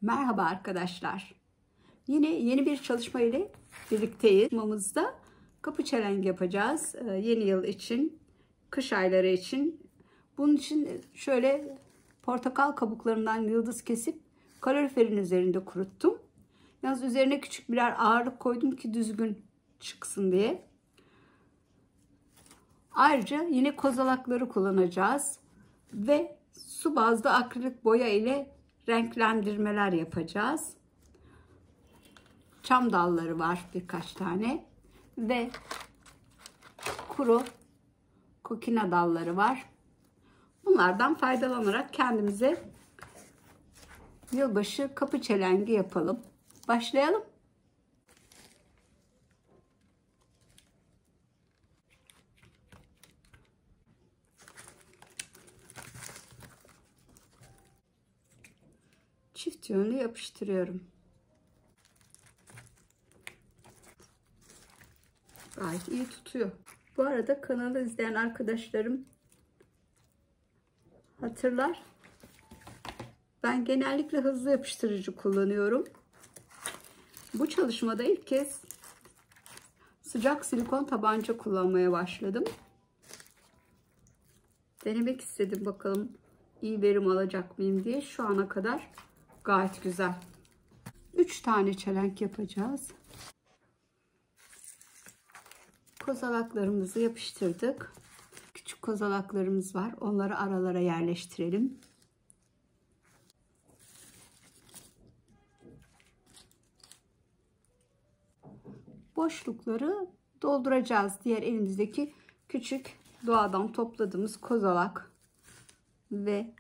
Merhaba arkadaşlar. Yine yeni bir çalışma ile birlikteyiz. Çalışmamızda kapı çelengi yapacağız. Yeni yıl için, kış ayları için. Bunun için şöyle portakal kabuklarından yıldız kesip kaloriferin üzerinde kuruttum. Yalnız üzerine küçük birer ağırlık koydum ki düzgün çıksın diye. Ayrıca yine kozalakları kullanacağız ve su bazlı akrilik boya ile renklendirmeler yapacağız. Çam dalları var birkaç tane ve kuru kokina dalları var. Bunlardan faydalanarak kendimize yılbaşı kapı çelengi yapalım. Başlayalım. Çift yönlü yapıştırıyorum. Gayet iyi tutuyor. Bu arada kanalı izleyen arkadaşlarım hatırlar. Ben genellikle hızlı yapıştırıcı kullanıyorum. Bu çalışmada ilk kez sıcak silikon tabanca kullanmaya başladım. Denemek istedim, bakalım iyi verim alacak mıyım diye. Şu ana kadar gayet güzel. 3 tane çelenk yapacağız. Kozalaklarımızı yapıştırdık. Küçük kozalaklarımız var. Onları aralara yerleştirelim. Boşlukları dolduracağız. Diğer elimizdeki küçük doğadan topladığımız kozalak ve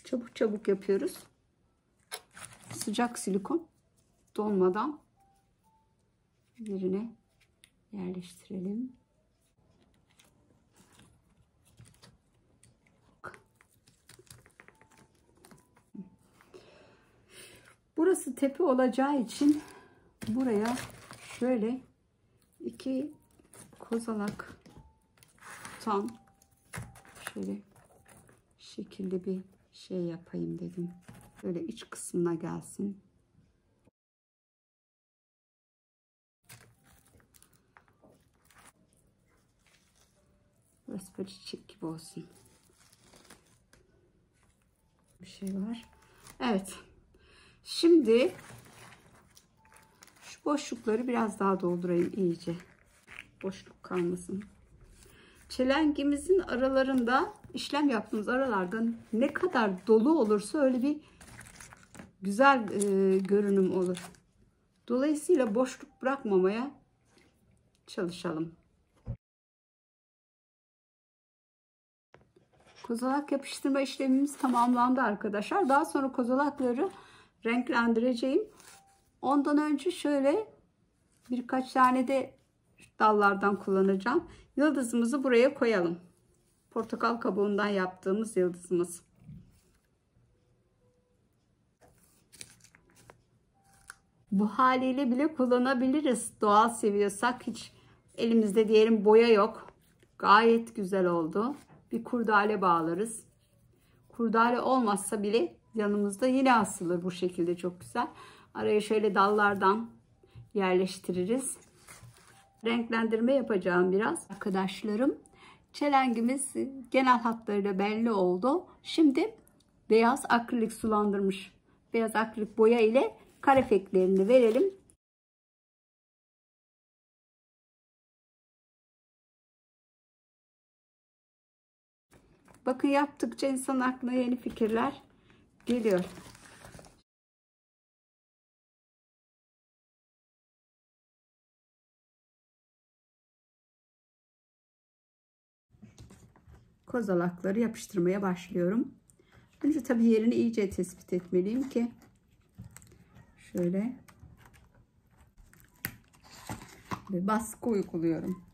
çabuk çabuk yapıyoruz. Sıcak silikon donmadan yerine yerleştirelim. Burası tepe olacağı için buraya şöyle 2 kozalak tutan şöyle şekilde bir şey yapayım dedim. Böyle iç kısmına gelsin. Burası böyle çiçek gibi olsun. Bir şey var. Evet. Şimdi şu boşlukları biraz daha doldurayım iyice. Boşluk kalmasın. Çelengimizin aralarında, işlem yaptığımız aralarda ne kadar dolu olursa öyle bir güzel görünüm olur. Dolayısıyla boşluk bırakmamaya çalışalım. Kozalak yapıştırma işlemimiz tamamlandı arkadaşlar. Daha sonra kozalakları renklendireceğim. Ondan önce şöyle birkaç tane de dallardan kullanacağım. Yıldızımızı buraya koyalım. Portakal kabuğundan yaptığımız yıldızımız. Bu haliyle bile kullanabiliriz. Doğal seviyorsak, hiç elimizde diyelim boya yok. Gayet güzel oldu. Bir kurdale bağlarız. Kurdale olmazsa bile yanımızda yine asılır bu şekilde, çok güzel. Araya şöyle dallardan yerleştiririz. Renklendirme yapacağım biraz arkadaşlarım. Çelengimiz genel hatlarıyla belli oldu. Şimdi beyaz akrilik sulandırmış beyaz akrilik boya ile kare efektlerini verelim. Bakın, yaptıkça insan aklına yeni fikirler geliyor. Kozalakları yapıştırmaya başlıyorum. Önce tabii yerini iyice tespit etmeliyim ki şöyle bir baskı uyguluyorum.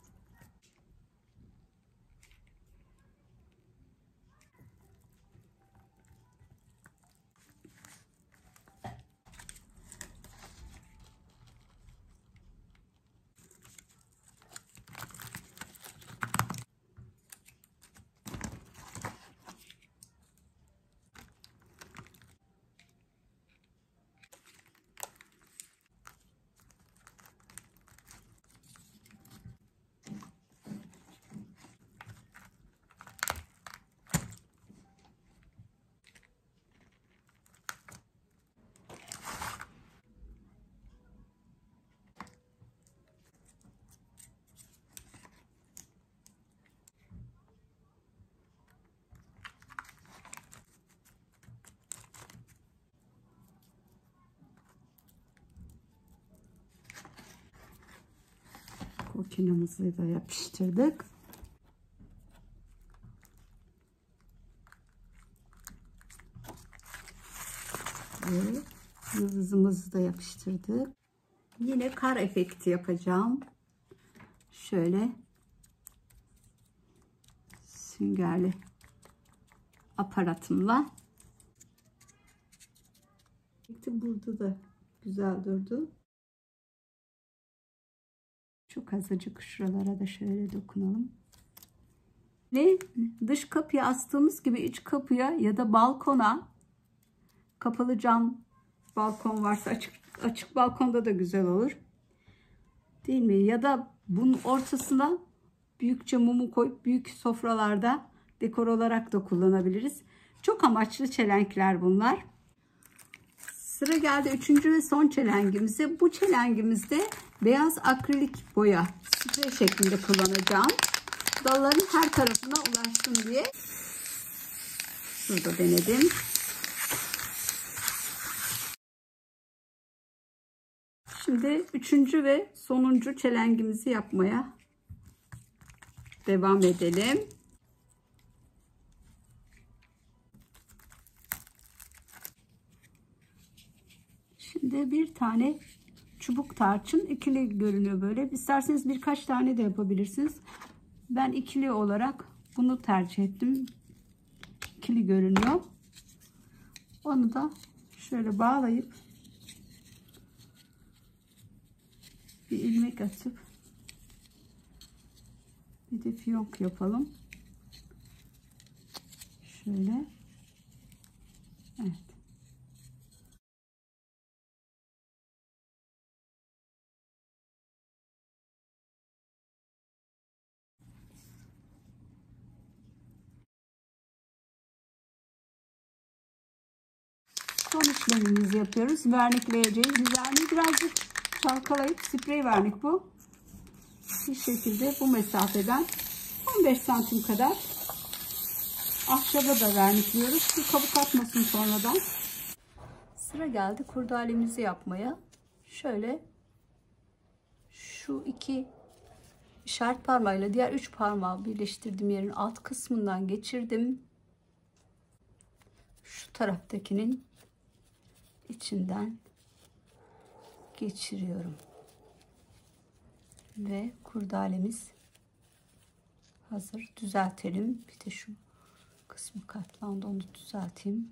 Kokinamızı da yapıştırdık. Ve yıldızımızı da yapıştırdık. Yine kar efekti yapacağım. Şöyle süngerli aparatımla. Burada da güzel durdu. Çok azıcık şuralara da şöyle dokunalım. Ve dış kapıya astığımız gibi iç kapıya ya da balkona, kapalı cam balkon varsa açık balkonda da güzel olur. Değil mi? Ya da bunun ortasına büyükçe mumu koyup büyük sofralarda dekor olarak da kullanabiliriz. Çok amaçlı çelenkler bunlar. Sıra geldi 3. ve son çelengimize. Bu çelengimizde beyaz akrilik boya sprey şeklinde kullanacağım. Dalların her tarafına ulaşsın diye. Burada denedim. Şimdi 3. ve sonuncu çelengimizi yapmaya devam edelim. Şimdi bir tane çubuk tarçın, ikili görünüyor böyle. İsterseniz birkaç tane de yapabilirsiniz. Ben ikili olarak bunu tercih ettim. İkili görünüyor. Onu da şöyle bağlayıp bir ilmek atıp bir de fiyonk yapalım. Şöyle. Evet. Son işlemimizi yapıyoruz. Vernikleyeceğiz. Vernik birazcık çalkalayıp sprey vernik bu. Bir şekilde bu mesafeden 15 santim kadar ahşaba da vernikliyoruz ki kabuk atmasın sonradan. Sıra geldi kurdalemizi yapmaya. Şöyle şu iki işaret parmağıyla diğer 3 parmağı birleştirdiğim yerin alt kısmından geçirdim. Şu taraftakinin içinden geçiriyorum. Ve kurdalemiz hazır. Düzeltelim. Bir de şu kısmı katlandı, onu düzelteyim.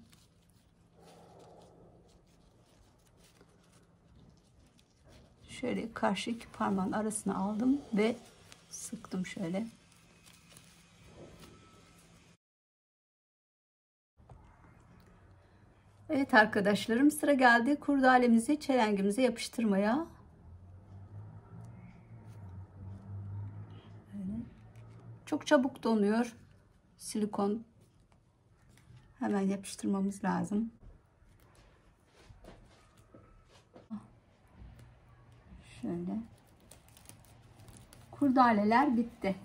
Şöyle karşı iki parmağın arasına aldım ve sıktım şöyle. Evet arkadaşlarım, sıra geldi kurdalemizi çelengimize yapıştırmaya. Çok çabuk donuyor. Silikon. Hemen yapıştırmamız lazım. Şöyle. Kurdaleler bitti.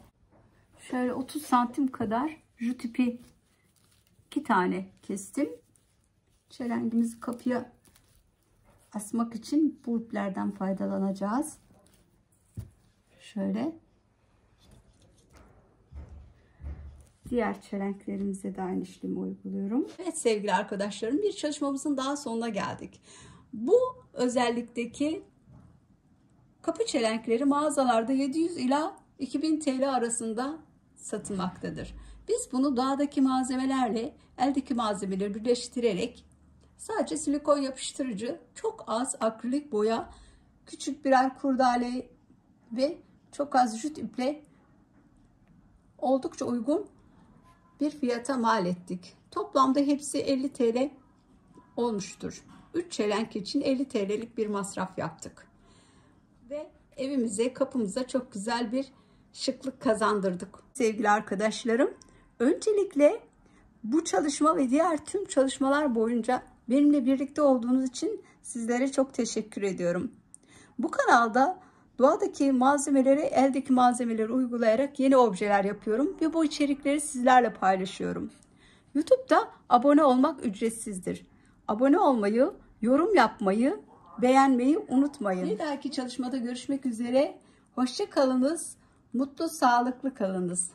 Şöyle 30 santim kadar jut ipi 2 tane kestim. Çelengimizi kapıya asmak için bu iplerden faydalanacağız. Şöyle. Diğer çelenklerimize de aynı işlemi uyguluyorum. Evet sevgili arkadaşlarım, bir çalışmamızın daha sonuna geldik. Bu özellikteki kapı çelenkleri mağazalarda 700 ila 2000 TL arasında satılmaktadır. Biz bunu doğadaki malzemelerle eldeki malzemeleri birleştirerek sadece silikon yapıştırıcı, çok az akrilik boya, küçük birer kurdale ve çok az jut iple oldukça uygun bir fiyata mal ettik. Toplamda hepsi 50 TL olmuştur. 3 çelenk için 50 TL'lik bir masraf yaptık. Ve evimize, kapımıza çok güzel bir şıklık kazandırdık. Sevgili arkadaşlarım, öncelikle bu çalışma ve diğer tüm çalışmalar boyunca benimle birlikte olduğunuz için sizlere çok teşekkür ediyorum. Bu kanalda doğadaki malzemeleri, eldeki malzemeleri uygulayarak yeni objeler yapıyorum ve bu içerikleri sizlerle paylaşıyorum. YouTube'da abone olmak ücretsizdir. Abone olmayı, yorum yapmayı, beğenmeyi unutmayın. Bir dahaki çalışmada görüşmek üzere. Hoşça kalınız. Mutlu, sağlıklı kalınız.